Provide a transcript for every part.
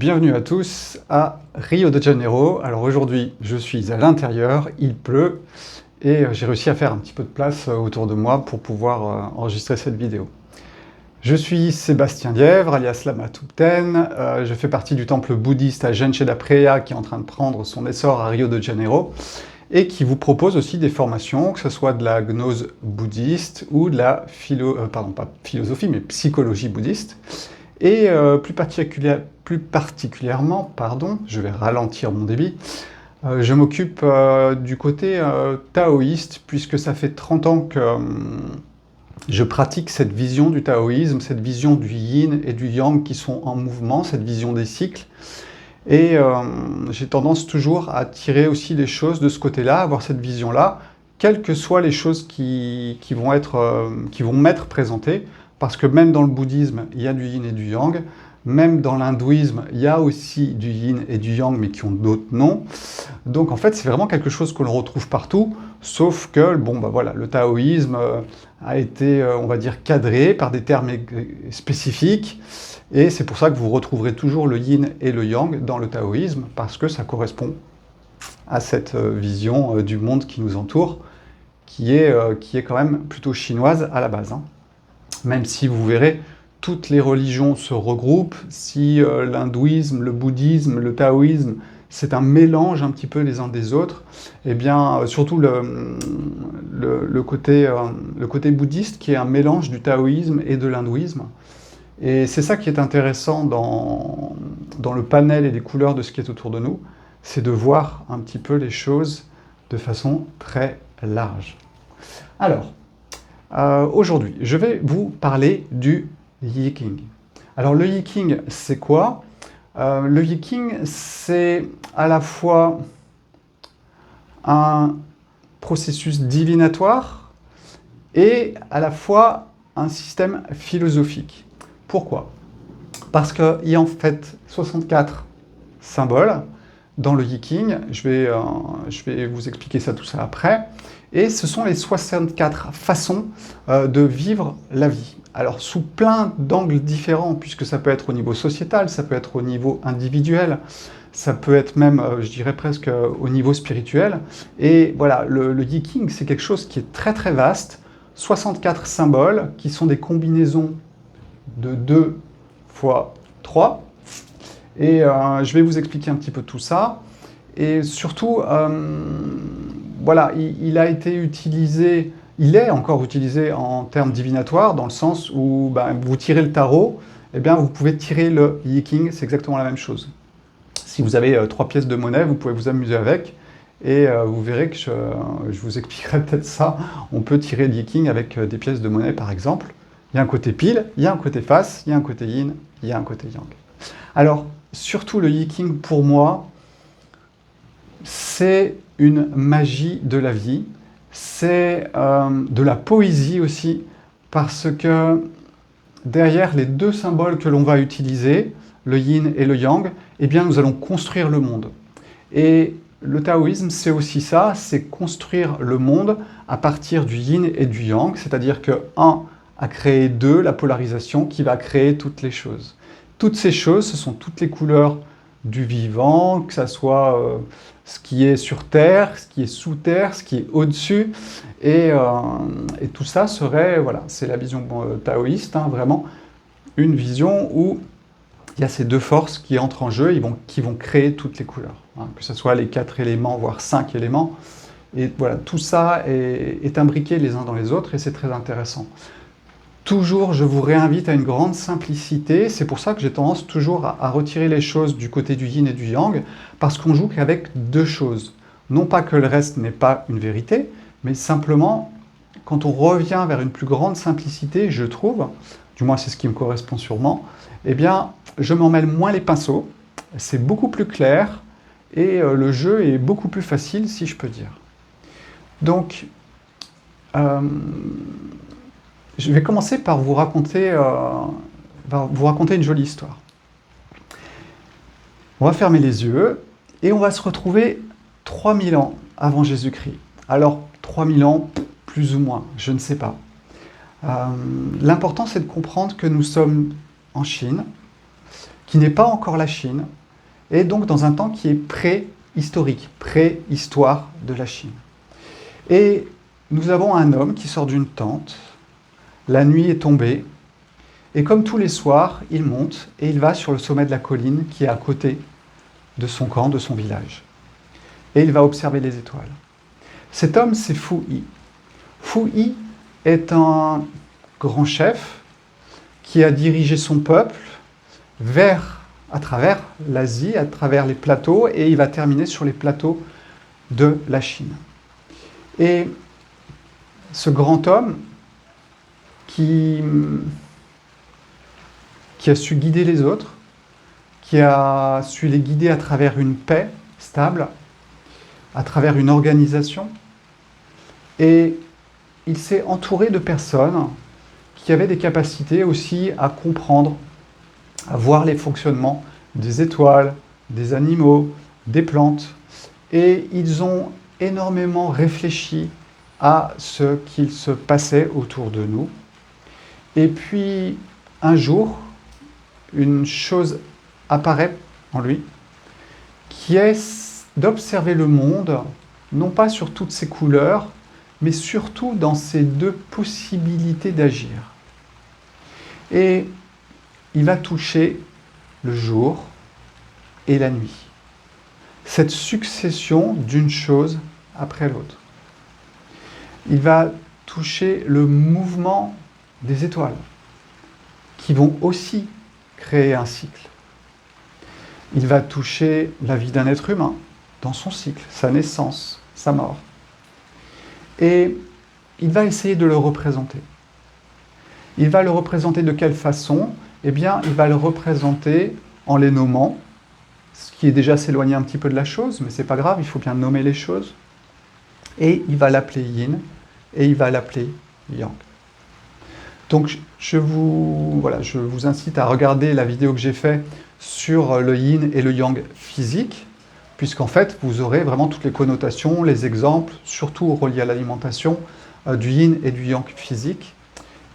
Bienvenue à tous à Rio de Janeiro. Alors aujourd'hui, je suis à l'intérieur, il pleut et j'ai réussi à faire un petit peu de place autour de moi pour pouvoir enregistrer cette vidéo. Je suis Sébastien Lièvre, alias Lama Tupten. Je fais partie du temple bouddhiste à Genche da Praia qui est en train de prendre son essor à Rio de Janeiro et qui vous propose aussi des formations, que ce soit de la gnose bouddhiste ou de la psychologie bouddhiste. Et plus particulièrement, je vais ralentir mon débit, je m'occupe du côté taoïste, puisque ça fait 30 ans que je pratique cette vision du taoïsme, cette vision du yin et du yang qui sont en mouvement, cette vision des cycles. Et j'ai tendance toujours à tirer aussi les choses de ce côté-là, à avoir cette vision-là, quelles que soient les choses qui vont m'être présentées, parce que même dans le bouddhisme, il y a du yin et du yang, même dans l'hindouisme, il y a aussi du yin et du yang, mais qui ont d'autres noms. Donc en fait, c'est vraiment quelque chose que l'on retrouve partout, sauf que, le taoïsme a été, on va dire, cadré par des termes spécifiques, et c'est pour ça que vous retrouverez toujours le yin et le yang dans le taoïsme, parce que ça correspond à cette vision du monde qui nous entoure, qui est quand même plutôt chinoise à la base. Même si vous verrez, toutes les religions se regroupent, si l'hindouisme, le bouddhisme, le taoïsme, c'est un mélange un petit peu les uns des autres, et bien surtout le côté bouddhiste qui est un mélange du taoïsme et de l'hindouisme. Et c'est ça qui est intéressant dans le panel et les couleurs de ce qui est autour de nous, c'est de voir un petit peu les choses de façon très large. Alors, aujourd'hui, je vais vous parler du Yiking. Alors le Yiking, c'est quoi? Le Yiking, c'est à la fois un processus divinatoire et à la fois un système philosophique. Pourquoi? Parce qu'il y a en fait 64 symboles dans le Yiking. Je vais vous expliquer tout ça après. Et ce sont les 64 façons de vivre la vie. Alors sous plein d'angles différents, puisque ça peut être au niveau sociétal, ça peut être au niveau individuel, ça peut être même, je dirais presque, au niveau spirituel. Et voilà, le Yiking, c'est quelque chose qui est très très vaste. 64 symboles qui sont des combinaisons de 2 fois 3. Et je vais vous expliquer un petit peu tout ça. Et surtout, il a été utilisé, il est encore utilisé en termes divinatoires, dans le sens où vous tirez le tarot, et bien vous pouvez tirer le Yiking, c'est exactement la même chose. Si vous avez 3 pièces de monnaie, vous pouvez vous amuser avec, et vous verrez que je vous expliquerai peut-être ça. On peut tirer le Yiking avec des pièces de monnaie, par exemple. Il y a un côté pile, il y a un côté face, il y a un côté yin, il y a un côté yang. Alors, surtout le Yiking, pour moi, c'est une magie de la vie, c'est de la poésie aussi, parce que derrière les 2 symboles que l'on va utiliser, le yin et le yang, eh bien nous allons construire le monde. Et le taoïsme, c'est aussi ça, c'est construire le monde à partir du yin et du yang, c'est-à-dire que 1 a créé 2, la polarisation, qui va créer toutes les choses. Toutes ces choses, ce sont toutes les couleurs du vivant, que ça soit ce qui est sur Terre, ce qui est sous Terre, ce qui est au-dessus, et tout ça serait, voilà, c'est la vision taoïste, vraiment, une vision où il y a ces 2 forces qui entrent en jeu, qui vont créer toutes les couleurs, que ce soit les 4 éléments, voire 5 éléments, et voilà, tout ça est imbriqué les uns dans les autres, et c'est très intéressant. Toujours, je vous réinvite à une grande simplicité, c'est pour ça que j'ai tendance toujours à retirer les choses du côté du yin et du yang, parce qu'on joue qu'avec 2 choses. Non pas que le reste n'est pas une vérité, mais simplement, quand on revient vers une plus grande simplicité, je trouve, du moins c'est ce qui me correspond sûrement, eh bien, je m'en mêle moins les pinceaux, c'est beaucoup plus clair, et le jeu est beaucoup plus facile, si je peux dire. Donc, je vais commencer par vous raconter une jolie histoire. On va fermer les yeux et on va se retrouver 3000 ans avant Jésus-Christ. Alors, 3000 ans, plus ou moins, je ne sais pas. L'important, c'est de comprendre que nous sommes en Chine, qui n'est pas encore la Chine, et donc dans un temps qui est préhistorique, préhistoire de la Chine. Et nous avons un homme qui sort d'une tente, la nuit est tombée, et comme tous les soirs, il monte et il va sur le sommet de la colline qui est à côté de son camp, de son village. Et il va observer les étoiles. Cet homme, c'est Fu Yi. Fu Yi est un grand chef qui a dirigé son peuple à travers l'Asie, à travers les plateaux, et il va terminer sur les plateaux de la Chine. Et ce grand homme qui a su guider les autres, qui a su les guider à travers une paix stable, à travers une organisation, et il s'est entouré de personnes qui avaient des capacités aussi à comprendre, à voir les fonctionnements des étoiles, des animaux, des plantes, et ils ont énormément réfléchi à ce qu'il se passait autour de nous. Et puis, un jour, une chose apparaît en lui, qui est d'observer le monde, non pas sur toutes ses couleurs, mais surtout dans ses deux possibilités d'agir. Et il va toucher le jour et la nuit. Cette succession d'une chose après l'autre. Il va toucher le mouvement des étoiles, qui vont aussi créer un cycle. Il va toucher la vie d'un être humain, dans son cycle, sa naissance, sa mort. Et il va essayer de le représenter. Il va le représenter de quelle façon? Eh bien, il va le représenter en les nommant, ce qui est déjà s'éloigner un petit peu de la chose, mais c'est pas grave, il faut bien nommer les choses. Et il va l'appeler Yin, et il va l'appeler Yang. Donc, je vous incite à regarder la vidéo que j'ai faite sur le Yin et le Yang physique, puisqu'en fait, vous aurez vraiment toutes les connotations, les exemples, surtout reliés à l'alimentation, du Yin et du Yang physique.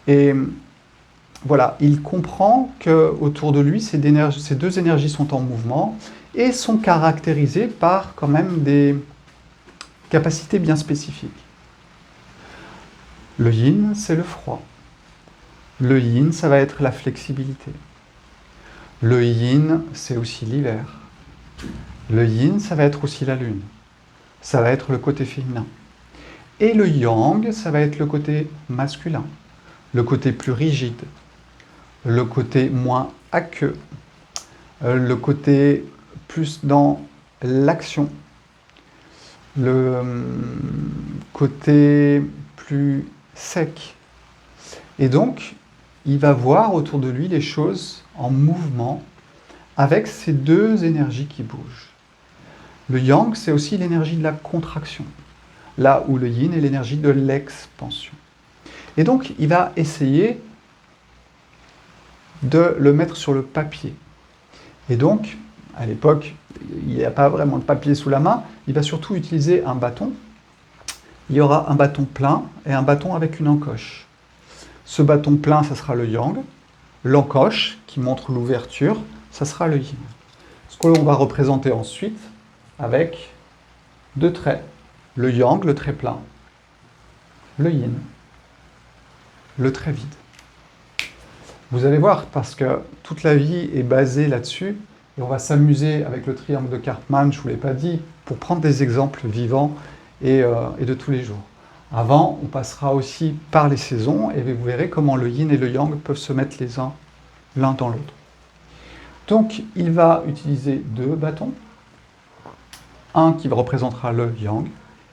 Et voilà, il comprend qu'autour de lui, ces deux énergies sont en mouvement et sont caractérisées par quand même des capacités bien spécifiques. Le Yin, c'est le froid. Le Yin, ça va être la flexibilité. Le Yin, c'est aussi l'hiver. Le Yin, ça va être aussi la lune. Ça va être le côté féminin. Et le Yang, ça va être le côté masculin. Le côté plus rigide. Le côté moins aqueux. Le côté plus dans l'action. Le côté plus sec. Et donc, il va voir autour de lui les choses en mouvement avec ces deux énergies qui bougent. Le Yang, c'est aussi l'énergie de la contraction, là où le Yin est l'énergie de l'expansion. Et donc, il va essayer de le mettre sur le papier. Et donc, à l'époque, il n'y a pas vraiment de papier sous la main, il va surtout utiliser un bâton. Il y aura un bâton plein et un bâton avec une encoche. Ce bâton plein, ça sera le Yang. L'encoche, qui montre l'ouverture, ça sera le Yin. Ce que l'on va représenter ensuite avec deux traits. Le Yang, le trait plein. Le Yin, le trait vide. Vous allez voir, parce que toute la vie est basée là-dessus, et on va s'amuser avec le triangle de Karpman, je ne vous l'ai pas dit, pour prendre des exemples vivants et de tous les jours. Avant, on passera aussi par les saisons, et vous verrez comment le Yin et le Yang peuvent se mettre les uns l'un dans l'autre. Donc, il va utiliser deux bâtons, un qui représentera le Yang,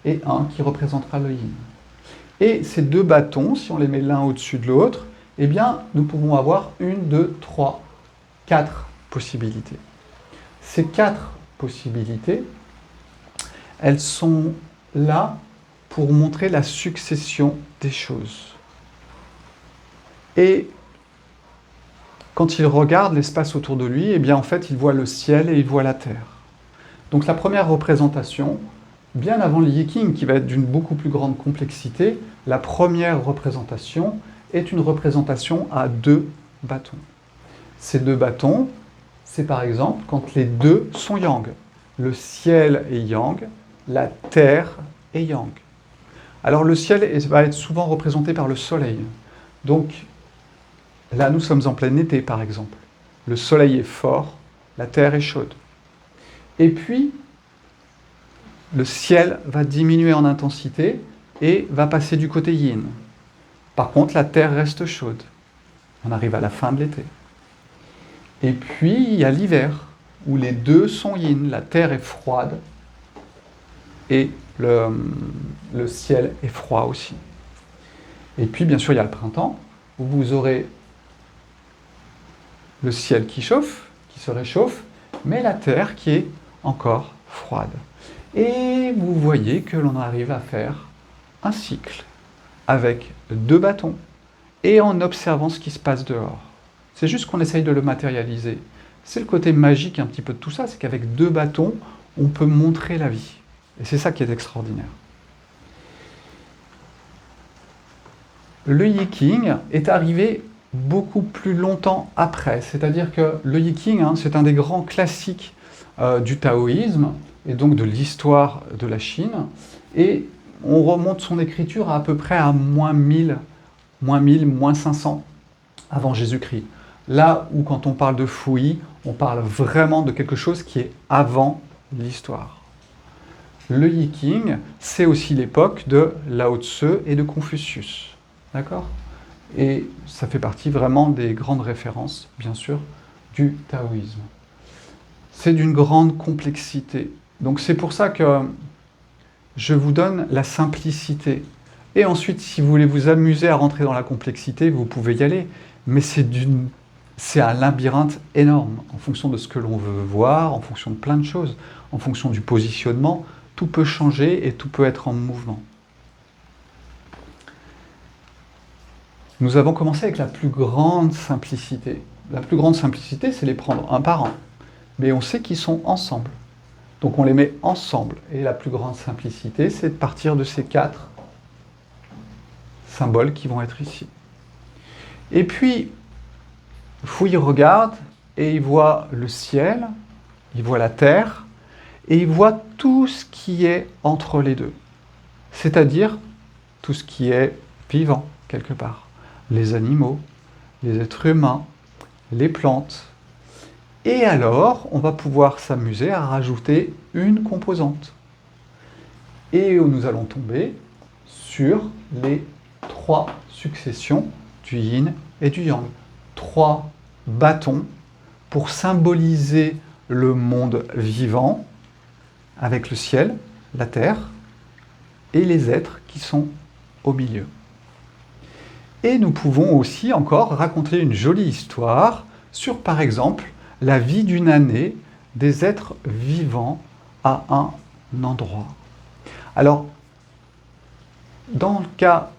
et un qui représentera le Yin. Et ces deux bâtons, si on les met l'un au-dessus de l'autre, eh bien, nous pouvons avoir une, deux, trois, quatre possibilités. Ces quatre possibilités, elles sont là pour montrer la succession des choses. Et quand il regarde l'espace autour de lui, eh bien, en fait, il voit le ciel et il voit la terre. Donc la première représentation, bien avant le Yi-King, qui va être d'une beaucoup plus grande complexité, la première représentation est une représentation à deux bâtons. Ces deux bâtons, c'est par exemple quand les deux sont yang. Le ciel est yang, la terre est yang. Alors le ciel va être souvent représenté par le soleil. Donc là, nous sommes en plein été, par exemple. Le soleil est fort, la terre est chaude. Et puis, le ciel va diminuer en intensité et va passer du côté yin. Par contre, la terre reste chaude. On arrive à la fin de l'été. Et puis, il y a l'hiver, où les deux sont yin. La terre est froide et le ciel est froid aussi. Et puis, bien sûr, il y a le printemps, où vous aurez le ciel qui chauffe, qui se réchauffe, mais la terre qui est encore froide. Et vous voyez que l'on arrive à faire un cycle avec 2 bâtons et en observant ce qui se passe dehors. C'est juste qu'on essaye de le matérialiser. C'est le côté magique un petit peu de tout ça, c'est qu'avec 2 bâtons, on peut montrer la vie. Et c'est ça qui est extraordinaire. Le Yiking est arrivé beaucoup plus longtemps après. C'est-à-dire que le Yiking, c'est un des grands classiques du taoïsme et donc de l'histoire de la Chine. Et on remonte son écriture à peu près à moins 1000, moins 500 avant Jésus-Christ. Là où quand on parle de fouillis, on parle vraiment de quelque chose qui est avant l'histoire. Le Yiking, c'est aussi l'époque de Lao Tse et de Confucius. D'accord ? Et ça fait partie vraiment des grandes références, bien sûr, du taoïsme. C'est d'une grande complexité. Donc c'est pour ça que je vous donne la simplicité. Et ensuite, si vous voulez vous amuser à rentrer dans la complexité, vous pouvez y aller. Mais c'est un labyrinthe énorme, en fonction de ce que l'on veut voir, en fonction de plein de choses, en fonction du positionnement. Tout peut changer et tout peut être en mouvement. Nous avons commencé avec la plus grande simplicité. La plus grande simplicité, c'est les prendre un par un. Mais on sait qu'ils sont ensemble. Donc on les met ensemble. Et la plus grande simplicité, c'est de partir de ces 4 symboles qui vont être ici. Et puis, Fouille regarde et il voit le ciel, il voit la terre, et il voit tout ce qui est entre les deux. C'est-à-dire tout ce qui est vivant, quelque part. Les animaux, les êtres humains, les plantes. Et alors, on va pouvoir s'amuser à rajouter une composante. Et nous allons tomber sur les 3 successions du yin et du yang. 3 bâtons pour symboliser le monde vivant avec le ciel, la terre et les êtres qui sont au milieu. Et nous pouvons aussi encore raconter une jolie histoire sur, par exemple, la vie d'une année des êtres vivants à un endroit. Alors, dans le cas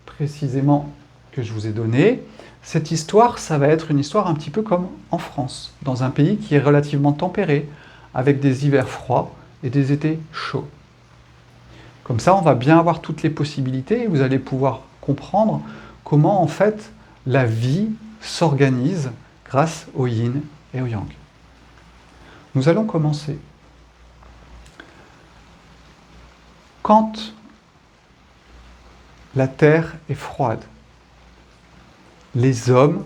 précisément que je vous ai donné, cette histoire, ça va être une histoire un petit peu comme en France, dans un pays qui est relativement tempéré, avec des hivers froids et des étés chauds. Comme ça, on va bien avoir toutes les possibilités et vous allez pouvoir comprendre comment, en fait, la vie s'organise grâce au yin et au yang. Nous allons commencer. Quand la terre est froide, les hommes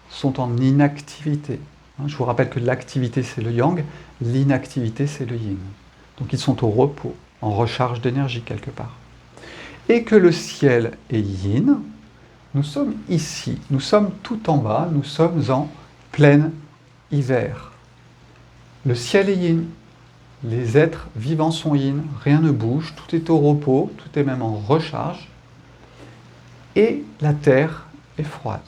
sont en inactivité. Je vous rappelle que l'activité, c'est le yang, l'inactivité, c'est le yin. Donc ils sont au repos, en recharge d'énergie quelque part. Et que le ciel est yin, nous sommes ici, nous sommes tout en bas, nous sommes en plein hiver. Le ciel est yin, les êtres vivants sont yin, rien ne bouge, tout est au repos, tout est même en recharge. Et la terre est froide.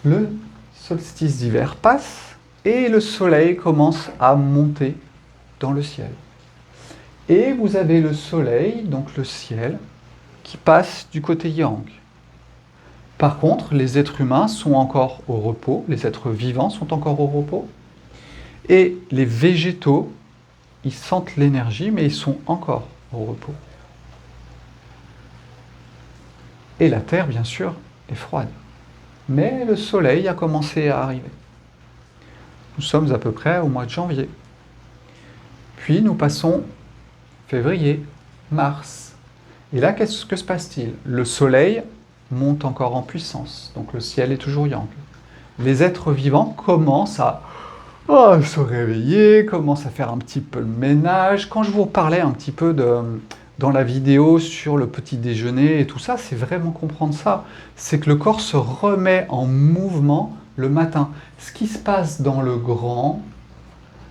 Le solstice d'hiver passe et le soleil commence à monter dans le ciel. Et vous avez le soleil, donc le ciel, qui passe du côté yang. Par contre, les êtres humains sont encore au repos, les êtres vivants sont encore au repos, et les végétaux, ils sentent l'énergie, mais ils sont encore au repos. Et la terre, bien sûr, est froide. Mais le soleil a commencé à arriver. Nous sommes à peu près au mois de janvier. Puis nous passons février, mars. Et là, qu'est-ce que se passe-t-il? Le soleil monte encore en puissance, donc le ciel est toujours yang. Les êtres vivants commencent à se réveiller, commencent à faire un petit peu le ménage. Quand je vous parlais un petit peu dans la vidéo sur le petit déjeuner et tout ça, c'est vraiment comprendre ça. C'est que le corps se remet en mouvement le matin. Ce qui se passe dans le grand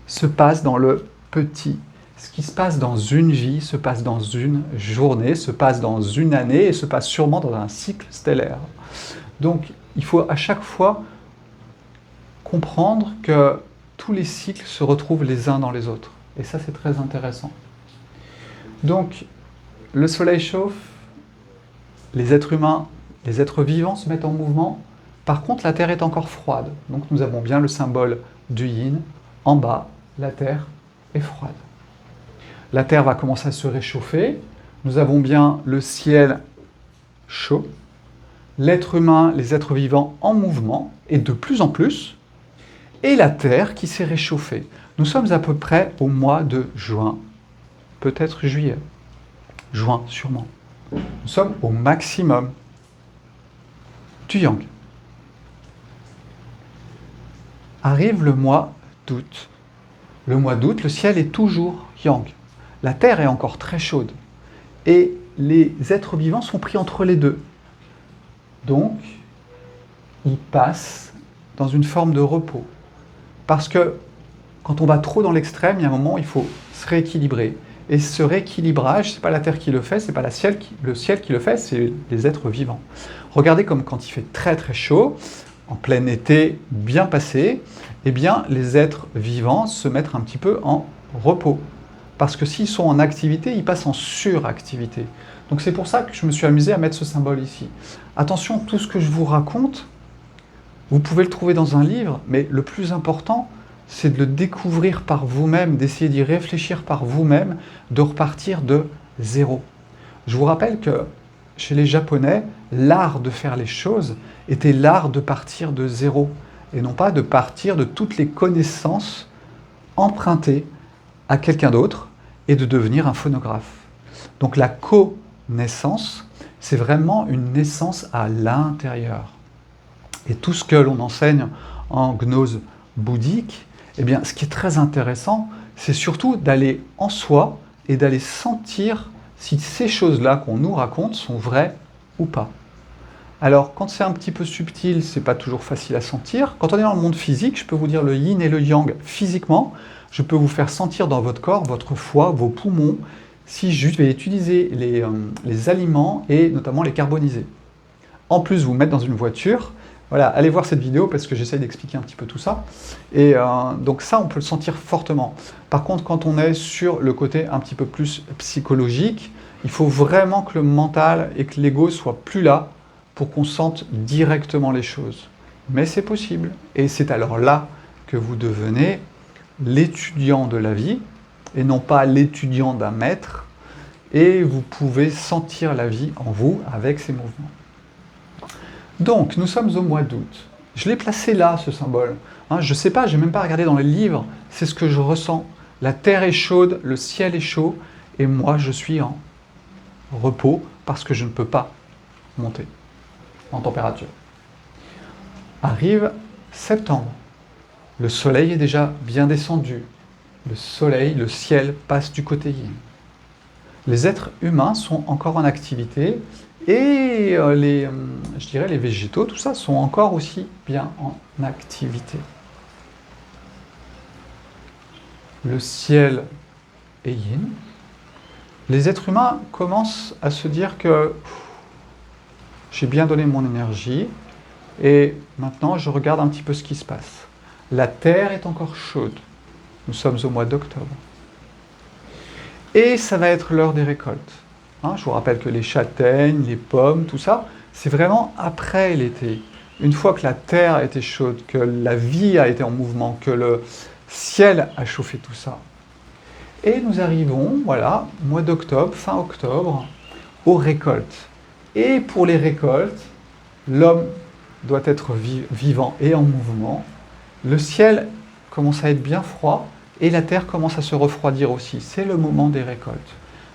se passe dans le petit. Ce qui se passe dans une vie se passe dans une journée, se passe dans une année et se passe sûrement dans un cycle stellaire. Donc, il faut à chaque fois comprendre que tous les cycles se retrouvent les uns dans les autres. Et ça, c'est très intéressant. Donc, le soleil chauffe, les êtres humains, les êtres vivants se mettent en mouvement. Par contre, la Terre est encore froide. Donc, nous avons bien le symbole du yin. En bas, la Terre est froide. La Terre va commencer à se réchauffer. Nous avons bien le ciel chaud. L'être humain, les êtres vivants en mouvement, et de plus en plus, et la Terre qui s'est réchauffée. Nous sommes à peu près au mois de juin, peut-être juillet. Juin, sûrement. Nous sommes au maximum du yang. Arrive le mois d'août. Le mois d'août, le ciel est toujours yang. La Terre est encore très chaude. Et les êtres vivants sont pris entre les deux. Donc, ils passent dans une forme de repos. Parce que quand on va trop dans l'extrême, il y a un moment où il faut se rééquilibrer. Et ce rééquilibrage, ce n'est pas la Terre qui le fait, ce n'est pas le ciel qui le fait, c'est les êtres vivants. Regardez comme quand il fait très très chaud, en plein été bien passé, eh bien les êtres vivants se mettent un petit peu en repos. Parce que s'ils sont en activité, ils passent en suractivité. Donc c'est pour ça que je me suis amusé à mettre ce symbole ici. Attention, tout ce que je vous raconte, vous pouvez le trouver dans un livre, mais le plus important, c'est de le découvrir par vous-même, d'essayer d'y réfléchir par vous-même, de repartir de zéro. Je vous rappelle que chez les Japonais, l'art de faire les choses était l'art de partir de zéro, et non pas de partir de toutes les connaissances empruntées à quelqu'un d'autre et de devenir un phonographe. Donc la connaissance, c'est vraiment une naissance à l'intérieur. Et tout ce que l'on enseigne en gnose bouddhique, eh bien, ce qui est très intéressant, c'est surtout d'aller en soi et d'aller sentir si ces choses-là qu'on nous raconte sont vraies ou pas. Alors, quand c'est un petit peu subtil, c'est pas toujours facile à sentir. Quand on est dans le monde physique, je peux vous dire le yin et le yang physiquement. Je peux vous faire sentir dans votre corps, votre foie, vos poumons, si je vais utiliser les aliments et notamment les carboniser. En plus, vous mettre dans une voiture. Voilà, allez voir cette vidéo parce que j'essaye d'expliquer un petit peu tout ça. Et donc ça, on peut le sentir fortement. Par contre, quand on est sur le côté un petit peu plus psychologique, il faut vraiment que le mental et que l'ego soient plus là pour qu'on sente directement les choses. Mais c'est possible. Et c'est alors là que vous devenez l'étudiant de la vie et non pas l'étudiant d'un maître. Et vous pouvez sentir la vie en vous avec ces mouvements. Donc, nous sommes au mois d'août. Je l'ai placé là, ce symbole. Je ne sais pas, je n'ai même pas regardé dans les livres. C'est ce que je ressens. La terre est chaude, le ciel est chaud, et moi, je suis en repos parce que je ne peux pas monter en température. Arrive septembre. Le soleil est déjà bien descendu. Le soleil, le ciel passe du côté yin. Les êtres humains sont encore en activité et je dirais les végétaux, tout ça, sont encore aussi bien en activité. Le ciel est yin. Les êtres humains commencent à se dire que j'ai bien donné mon énergie et maintenant je regarde un petit peu ce qui se passe. La terre est encore chaude. Nous sommes au mois d'octobre. Et ça va être l'heure des récoltes. Je vous rappelle que les châtaignes, les pommes, tout ça, c'est vraiment après l'été. Une fois que la terre a été chaude, que la vie a été en mouvement, que le ciel a chauffé tout ça. Et nous arrivons, voilà, mois d'octobre, fin octobre, aux récoltes. Et pour les récoltes, l'homme doit être vivant et en mouvement. Le ciel commence à être bien froid et la terre commence à se refroidir aussi. C'est le moment des récoltes.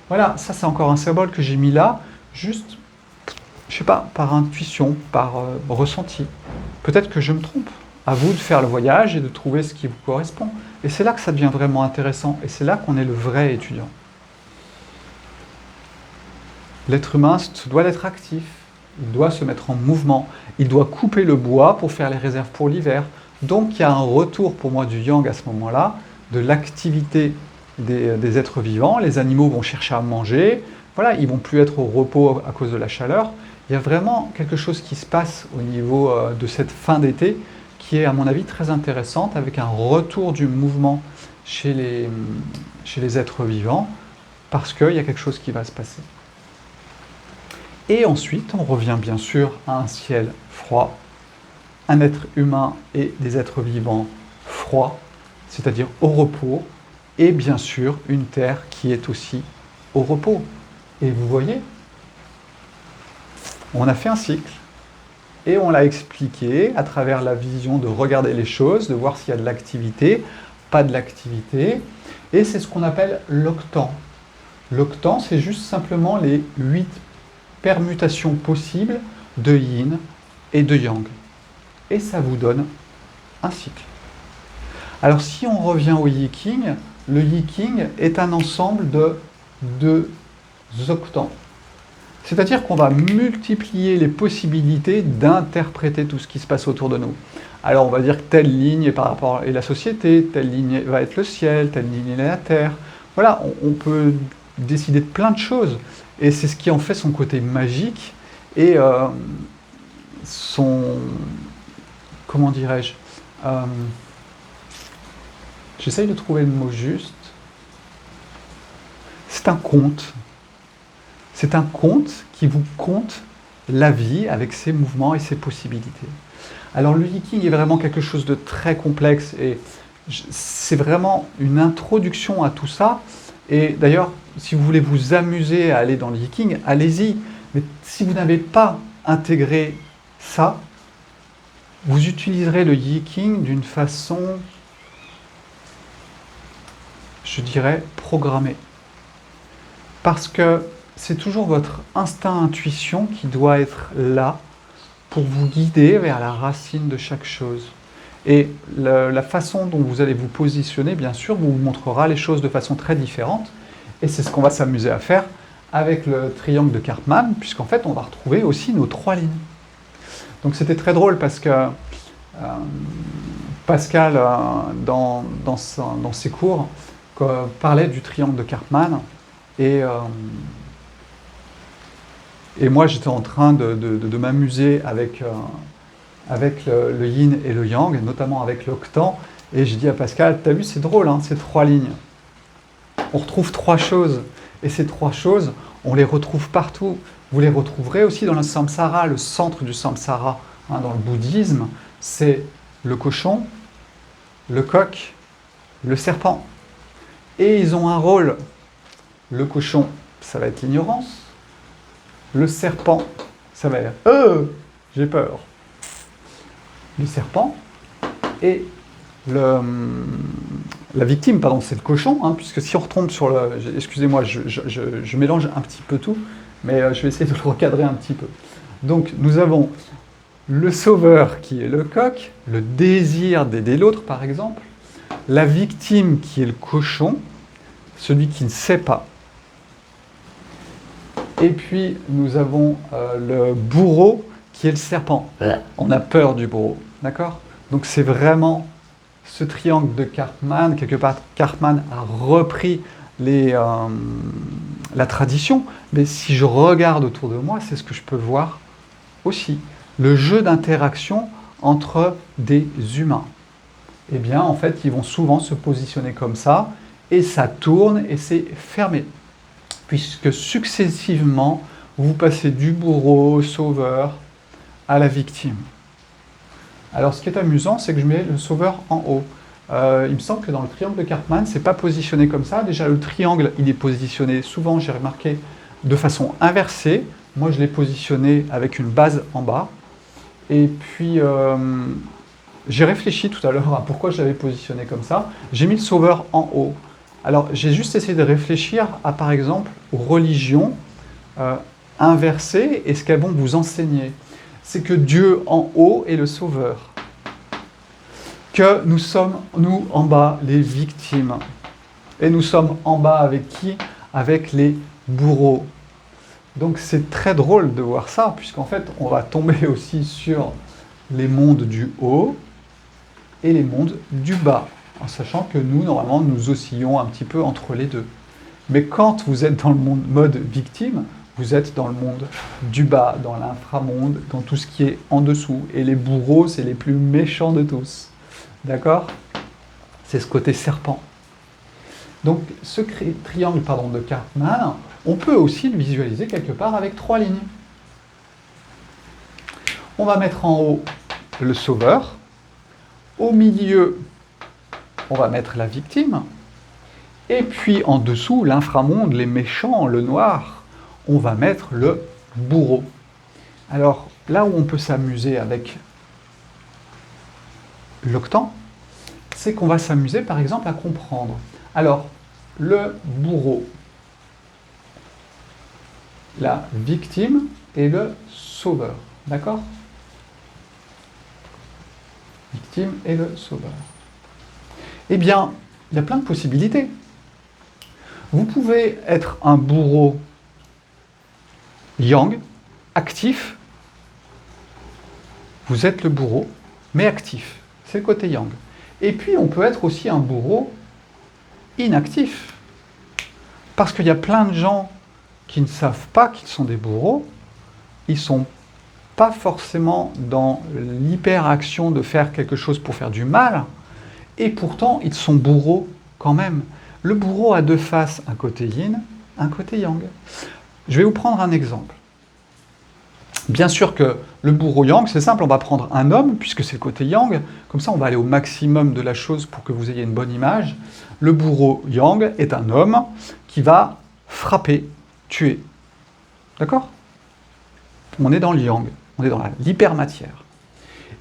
Voilà, ça c'est encore un symbole que j'ai mis là, juste, je sais pas, par intuition, par ressenti. Peut-être que je me trompe. À vous de faire le voyage et de trouver ce qui vous correspond. Et c'est là que ça devient vraiment intéressant. Et c'est là qu'on est le vrai étudiant. L'être humain doit être actif. Il doit se mettre en mouvement. Il doit couper le bois pour faire les réserves pour l'hiver. Donc il y a un retour pour moi du yang à ce moment-là, de l'activité des êtres vivants. Les animaux vont chercher à manger. Voilà, ils ne vont plus être au repos à cause de la chaleur. Il y a vraiment quelque chose qui se passe au niveau de cette fin d'été qui est à mon avis très intéressante, avec un retour du mouvement chez les êtres vivants, parce qu'il y a quelque chose qui va se passer. Et ensuite, on revient bien sûr à un ciel froid, un être humain et des êtres vivants froids, c'est-à-dire au repos, et bien sûr une terre qui est aussi au repos. Et vous voyez, on a fait un cycle. Et on l'a expliqué à travers la vision de regarder les choses, de voir s'il y a de l'activité, pas de l'activité. Et c'est ce qu'on appelle l'octant. L'octant, c'est juste simplement les 8 permutations possibles de yin et de yang. Et ça vous donne un cycle. Alors si on revient au Yi-King, le Yi-King est un ensemble de 2 octants. C'est-à-dire qu'on va multiplier les possibilités d'interpréter tout ce qui se passe autour de nous. Alors on va dire que telle ligne est par rapport à la société, telle ligne va être le ciel, telle ligne est la terre. Voilà, on peut décider de plein de choses. Et c'est ce qui en fait son côté magique et son... Comment dirais-je j'essaye de trouver le mot juste. C'est un conte. C'est un conte qui vous conte la vie avec ses mouvements et ses possibilités. Alors le Yi-King est vraiment quelque chose de très complexe et c'est vraiment une introduction à tout ça. Et d'ailleurs, si vous voulez vous amuser à aller dans le Yi-King, allez-y. Mais si vous n'avez pas intégré ça, vous utiliserez le Yi-King d'une façon, je dirais, programmée. Parce que c'est toujours votre instinct-intuition qui doit être là pour vous guider vers la racine de chaque chose. Et la façon dont vous allez vous positionner, bien sûr, vous montrera les choses de façon très différente. Et c'est ce qu'on va s'amuser à faire avec le triangle de Karpman, puisqu'en fait, on va retrouver aussi nos 3 lignes. Donc c'était très drôle parce que Pascal, dans ses cours, parlait du triangle de Karpman. Et moi, j'étais en train de m'amuser avec le yin et le yang, notamment avec l'octant. Et j'ai dit à Pascal, t'as vu, c'est drôle, hein, ces 3 lignes. On retrouve 3 choses. Et ces 3 choses, on les retrouve partout. Vous les retrouverez aussi dans le samsara, le centre du samsara. Hein, dans le bouddhisme, c'est le cochon, le coq, le serpent. Et ils ont un rôle. Le cochon, ça va être l'ignorance. Le serpent, ça va être « j'ai peur ». Le serpent et la victime, pardon, c'est le cochon, hein, puisque si on retombe sur le... Excusez-moi, je mélange un petit peu tout, mais je vais essayer de le recadrer un petit peu. Donc, nous avons le sauveur qui est le coq, le désir d'aider l'autre, par exemple, la victime qui est le cochon, celui qui ne sait pas. Et puis, nous avons le bourreau qui est le serpent. On a peur du bourreau, d'accord? Donc, c'est vraiment ce triangle de Karpman. Quelque part, Karpman a repris la tradition. Mais si je regarde autour de moi, c'est ce que je peux voir aussi. Le jeu d'interaction entre des humains. Eh bien, en fait, ils vont souvent se positionner comme ça. Et ça tourne et c'est fermé. Puisque successivement, vous passez du bourreau au sauveur à la victime. Alors, ce qui est amusant, c'est que je mets le sauveur en haut. Il me semble que dans le triangle de Karpman, c'est pas positionné comme ça. Déjà, le triangle, il est positionné souvent, j'ai remarqué, de façon inversée. Moi, je l'ai positionné avec une base en bas. Et puis, j'ai réfléchi tout à l'heure à pourquoi je l'avais positionné comme ça. J'ai mis le sauveur en haut. Alors, j'ai juste essayé de réfléchir à, par exemple, aux religions inversées et ce qu'elles vont vous enseigner. C'est que Dieu en haut est le sauveur. Que nous sommes, nous, en bas, les victimes. Et nous sommes en bas avec qui? Avec les bourreaux. Donc c'est très drôle de voir ça, puisqu'en fait, on va tomber aussi sur les mondes du haut et les mondes du bas, en sachant que nous, normalement, nous oscillons un petit peu entre les deux. Mais quand vous êtes dans le mode victime, vous êtes dans le monde du bas, dans l'inframonde, dans tout ce qui est en dessous. Et les bourreaux, c'est les plus méchants de tous. D'accord? C'est ce côté serpent. Donc, ce triangle de Karpman, on peut aussi le visualiser quelque part avec 3 lignes. On va mettre en haut le sauveur. Au milieu, on va mettre la victime. Et puis, en dessous, l'inframonde, les méchants, le noir, on va mettre le bourreau. Alors, là où on peut s'amuser avec l'octant, c'est qu'on va s'amuser, par exemple, à comprendre. Alors, le bourreau, la victime et le sauveur. D'accord? Victime et le sauveur. Eh bien, il y a plein de possibilités. Vous pouvez être un bourreau yang, actif. Vous êtes le bourreau, mais actif. C'est le côté yang. Et puis, on peut être aussi un bourreau inactif. Parce qu'il y a plein de gens qui ne savent pas qu'ils sont des bourreaux. Ils ne sont pas forcément dans l'hyperaction de faire quelque chose pour faire du mal. Et pourtant, ils sont bourreaux quand même. Le bourreau a 2 faces, un côté yin, un côté yang. Je vais vous prendre un exemple. Bien sûr que le bourreau yang, c'est simple, on va prendre un homme, puisque c'est le côté yang, comme ça on va aller au maximum de la chose pour que vous ayez une bonne image. Le bourreau yang est un homme qui va frapper, tuer. D'accord? On est dans le yang, on est dans l'hypermatière.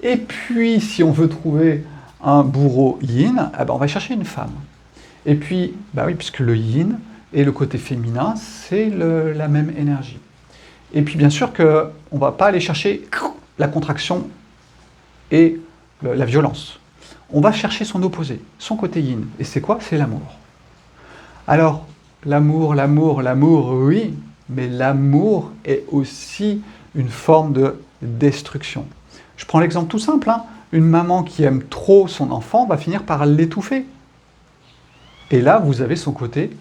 Et puis, si on veut trouver un bourreau yin, eh ben, on va chercher une femme. Et puis, bah oui, puisque le yin et le côté féminin, c'est la même énergie. Et puis bien sûr qu'on ne va pas aller chercher la contraction et la violence. On va chercher son opposé, son côté yin. Et c'est quoi? C'est l'amour. Alors, l'amour, oui, mais l'amour est aussi une forme de destruction. Je prends l'exemple tout simple, hein. Une maman qui aime trop son enfant va finir par l'étouffer. Et là, vous avez son côté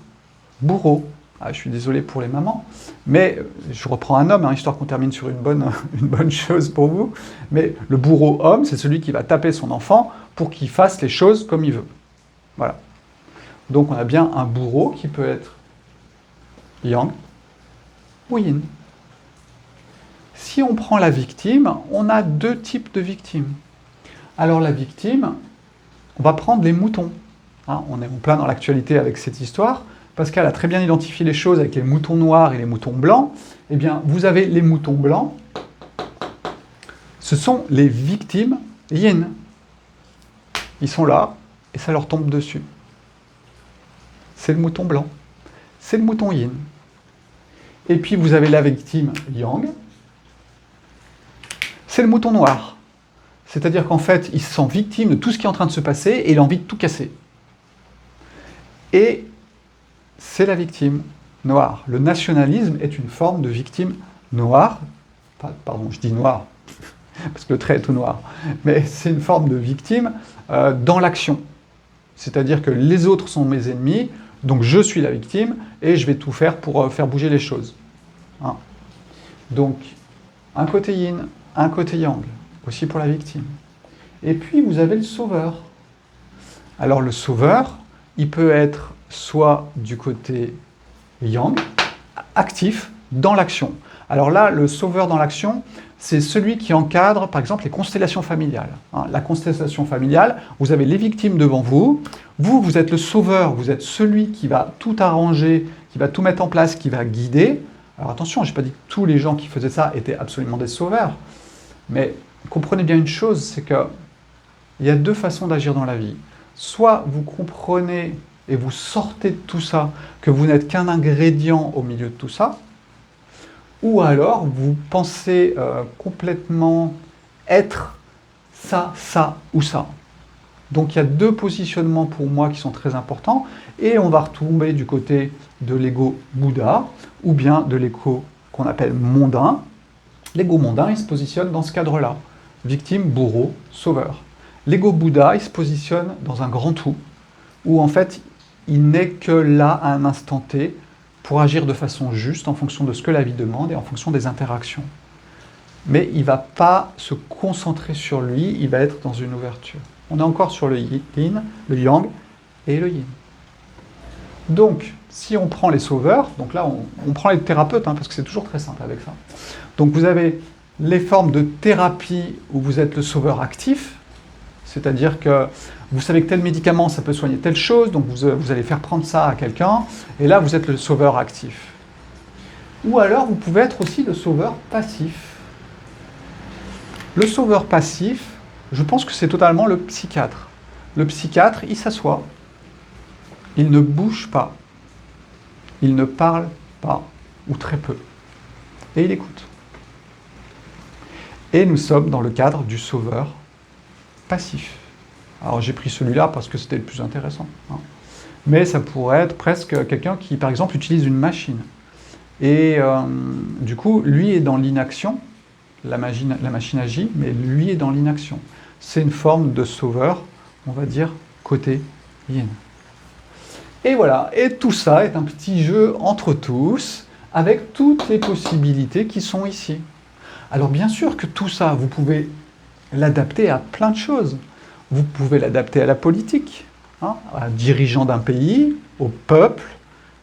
bourreau. Ah, je suis désolé pour les mamans, mais je reprends un homme, hein, histoire qu'on termine sur une bonne chose pour vous. Mais le bourreau homme, c'est celui qui va taper son enfant pour qu'il fasse les choses comme il veut. Voilà. Donc on a bien un bourreau qui peut être yang ou yin. Si on prend la victime, on a 2 types de victimes. Alors la victime, on va prendre les moutons. Hein, on est en plein dans l'actualité avec cette histoire. Pascal a très bien identifié les choses avec les moutons noirs et les moutons blancs. Eh bien, vous avez les moutons blancs. Ce sont les victimes yin. Ils sont là et ça leur tombe dessus. C'est le mouton blanc. C'est le mouton yin. Et puis, vous avez la victime yang. C'est le mouton noir. C'est-à-dire qu'en fait, il se sent victime de tout ce qui est en train de se passer et il a envie de tout casser. Et c'est la victime noire. Le nationalisme est une forme de victime noire. Pardon, je dis noir, parce que le trait est tout noir. Mais c'est une forme de victime dans l'action. C'est-à-dire que les autres sont mes ennemis, donc je suis la victime, et je vais tout faire pour faire bouger les choses. Hein. Donc, un côté yin, un côté yang, aussi pour la victime. Et puis, vous avez le sauveur. Alors, le sauveur, il peut être soit du côté yang, actif, dans l'action. Alors là, le sauveur dans l'action, c'est celui qui encadre, par exemple, les constellations familiales. Hein, la constellation familiale, vous avez les victimes devant vous. Vous êtes le sauveur, vous êtes celui qui va tout arranger, qui va tout mettre en place, qui va guider. Alors attention, je n'ai pas dit que tous les gens qui faisaient ça étaient absolument des sauveurs. Mais comprenez bien une chose, c'est que il y a deux façons d'agir dans la vie. Soit vous comprenez et vous sortez de tout ça, que vous n'êtes qu'un ingrédient au milieu de tout ça, ou alors vous pensez complètement être ça, ça ou ça. Donc il y a deux positionnements pour moi qui sont très importants, et on va retomber du côté de l'ego Bouddha, ou bien de l'ego qu'on appelle mondain. L'ego mondain, il se positionne dans ce cadre-là. Victime, bourreau, sauveur. L'ego Bouddha, il se positionne dans un grand tout, où en fait, il n'est que là à un instant T pour agir de façon juste en fonction de ce que la vie demande et en fonction des interactions. Mais il ne va pas se concentrer sur lui, il va être dans une ouverture. On est encore sur le yin, le yang et le yin. Donc, si on prend les sauveurs, donc là on prend les thérapeutes, parce que c'est toujours très simple avec ça. Donc vous avez les formes de thérapie où vous êtes le sauveur actif, c'est-à-dire que vous savez que tel médicament, ça peut soigner telle chose, donc vous allez faire prendre ça à quelqu'un, et là vous êtes le sauveur actif. Ou alors vous pouvez être aussi le sauveur passif. Le sauveur passif, je pense que c'est totalement le psychiatre. Le psychiatre, il s'assoit, il ne bouge pas, il ne parle pas, ou très peu, et il écoute. Et nous sommes dans le cadre du sauveur passif. Alors j'ai pris celui-là parce que c'était le plus intéressant. Mais ça pourrait être presque quelqu'un qui, par exemple, utilise une machine. Et du coup, lui est dans l'inaction, la machine agit, mais lui est dans l'inaction. C'est une forme de sauveur, on va dire, côté yin. Et voilà, et tout ça est un petit jeu entre tous, avec toutes les possibilités qui sont ici. Alors bien sûr que tout ça, vous pouvez l'adapter à plein de choses. Vous pouvez l'adapter à la politique, à un dirigeant d'un pays, au peuple,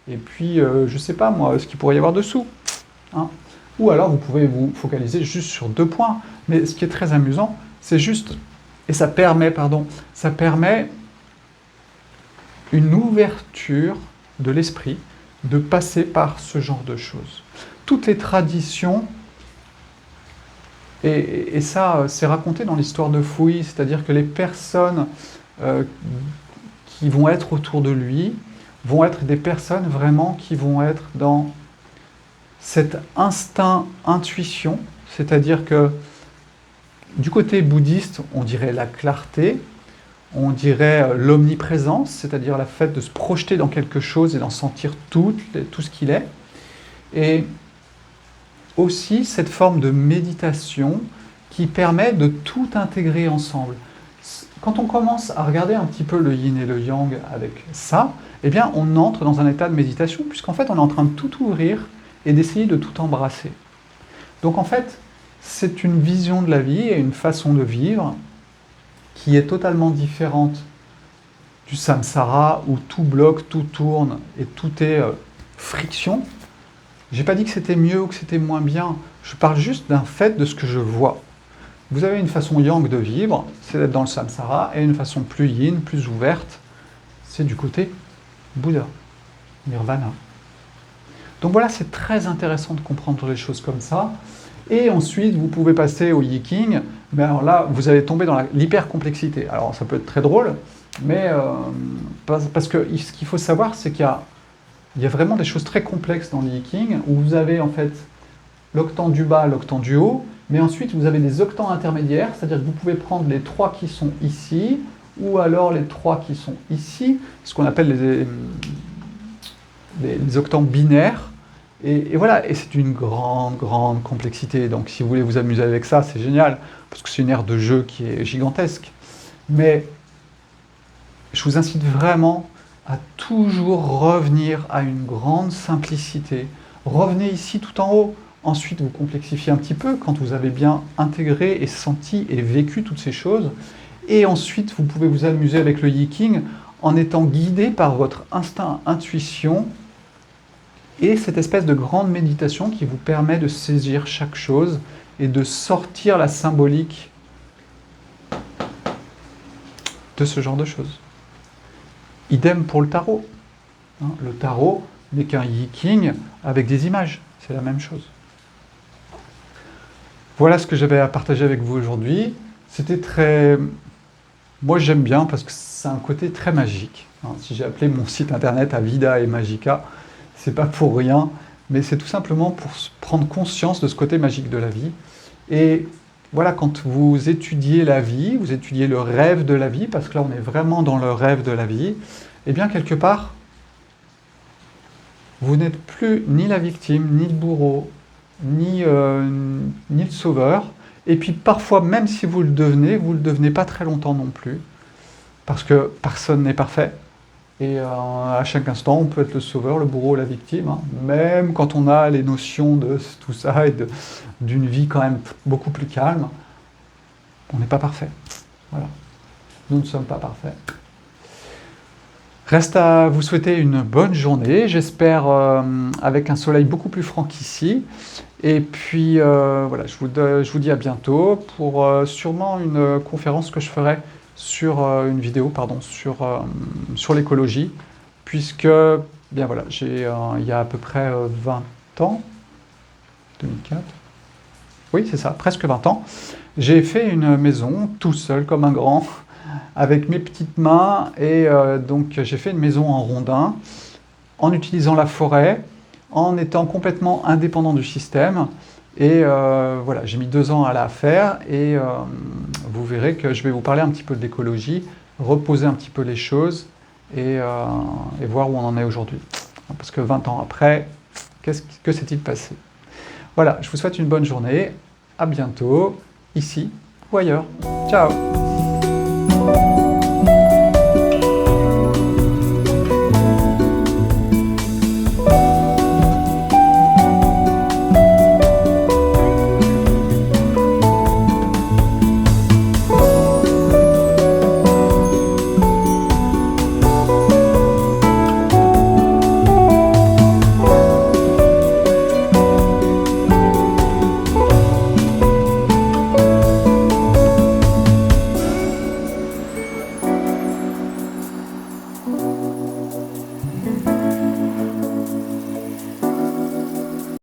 et puis, je ne sais pas moi, ce qu'il pourrait y avoir dessous. Ou alors vous pouvez vous focaliser juste sur 2 points. Mais ce qui est très amusant, c'est juste, et ça permet une ouverture de l'esprit de passer par ce genre de choses. Toutes les traditions, et ça c'est raconté dans l'histoire de Fouille, c'est-à-dire que les personnes qui vont être autour de lui vont être des personnes vraiment qui vont être dans cet instinct intuition, c'est-à-dire que du côté bouddhiste, on dirait la clarté, on dirait l'omniprésence, c'est-à-dire le fait de se projeter dans quelque chose et d'en sentir tout ce qu'il est. Et aussi cette forme de méditation qui permet de tout intégrer ensemble. Quand on commence à regarder un petit peu le yin et le yang avec ça, eh bien on entre dans un état de méditation, puisqu'en fait on est en train de tout ouvrir et d'essayer de tout embrasser. Donc en fait, c'est une vision de la vie et une façon de vivre qui est totalement différente du samsara où tout bloque, tout tourne et tout est friction. J'ai pas dit que c'était mieux ou que c'était moins bien, je parle juste d'un fait de ce que je vois. Vous avez une façon yang de vivre, c'est d'être dans le samsara, et une façon plus yin, plus ouverte, c'est du côté Bouddha, Nirvana. Donc voilà, c'est très intéressant de comprendre les choses comme ça. Et ensuite, vous pouvez passer au Yiking, mais alors là, vous allez tomber dans l'hyper-complexité. Alors ça peut être très drôle, mais parce que ce qu'il faut savoir, c'est qu'il y a vraiment des choses très complexes dans le Yiking, où vous avez en fait l'octant du bas, l'octant du haut, mais ensuite vous avez des octants intermédiaires, c'est-à-dire que vous pouvez prendre les 3 qui sont ici, ou alors les 3 qui sont ici, ce qu'on appelle les octants binaires. Et voilà, et c'est une grande, grande complexité. Donc si vous voulez vous amuser avec ça, c'est génial, parce que c'est une aire de jeu qui est gigantesque. Mais je vous incite vraiment à toujours revenir à une grande simplicité. Revenez ici tout en haut. Ensuite, vous complexifiez un petit peu quand vous avez bien intégré et senti et vécu toutes ces choses. Et ensuite, vous pouvez vous amuser avec le Yiking en étant guidé par votre instinct, intuition, et cette espèce de grande méditation qui vous permet de saisir chaque chose et de sortir la symbolique de ce genre de choses. Idem pour le tarot. Le tarot n'est qu'un Yiking avec des images, c'est la même chose. Voilà ce que j'avais à partager avec vous aujourd'hui. C'était très Moi, j'aime bien parce que c'est un côté très magique. Hein. Si j'ai appelé mon site internet Avida et Magica, c'est pas pour rien, mais c'est tout simplement pour prendre conscience de ce côté magique de la vie. Et voilà, quand vous étudiez la vie, vous étudiez le rêve de la vie, parce que là, on est vraiment dans le rêve de la vie, et bien, quelque part, vous n'êtes plus ni la victime, ni le bourreau, ni le sauveur. Et puis parfois, même si vous le devenez pas très longtemps non plus, parce que personne n'est parfait. Et à chaque instant, on peut être le sauveur, le bourreau, la victime, hein. Même quand on a les notions de tout ça et d'une vie quand même beaucoup plus calme, on n'est pas parfait. Voilà. Nous ne sommes pas parfaits. Reste à vous souhaiter une bonne journée, j'espère avec un soleil beaucoup plus franc qu'ici. Et puis voilà, je vous dis à bientôt pour sûrement une conférence que je ferai sur une vidéo, pardon, sur l'écologie, puisque bien voilà, il y a à peu près 20 ans, 2004, oui c'est ça, presque 20 ans, j'ai fait une maison tout seul comme un grand, avec mes petites mains, et donc j'ai fait une maison en rondin, en utilisant la forêt, en étant complètement indépendant du système, et voilà, j'ai mis 2 ans à la faire, et vous verrez que je vais vous parler un petit peu de l'écologie, reposer un petit peu les choses, et voir où on en est aujourd'hui. Parce que 20 ans après, que s'est-il passé? Voilà, je vous souhaite une bonne journée, à bientôt, ici ou ailleurs. Ciao!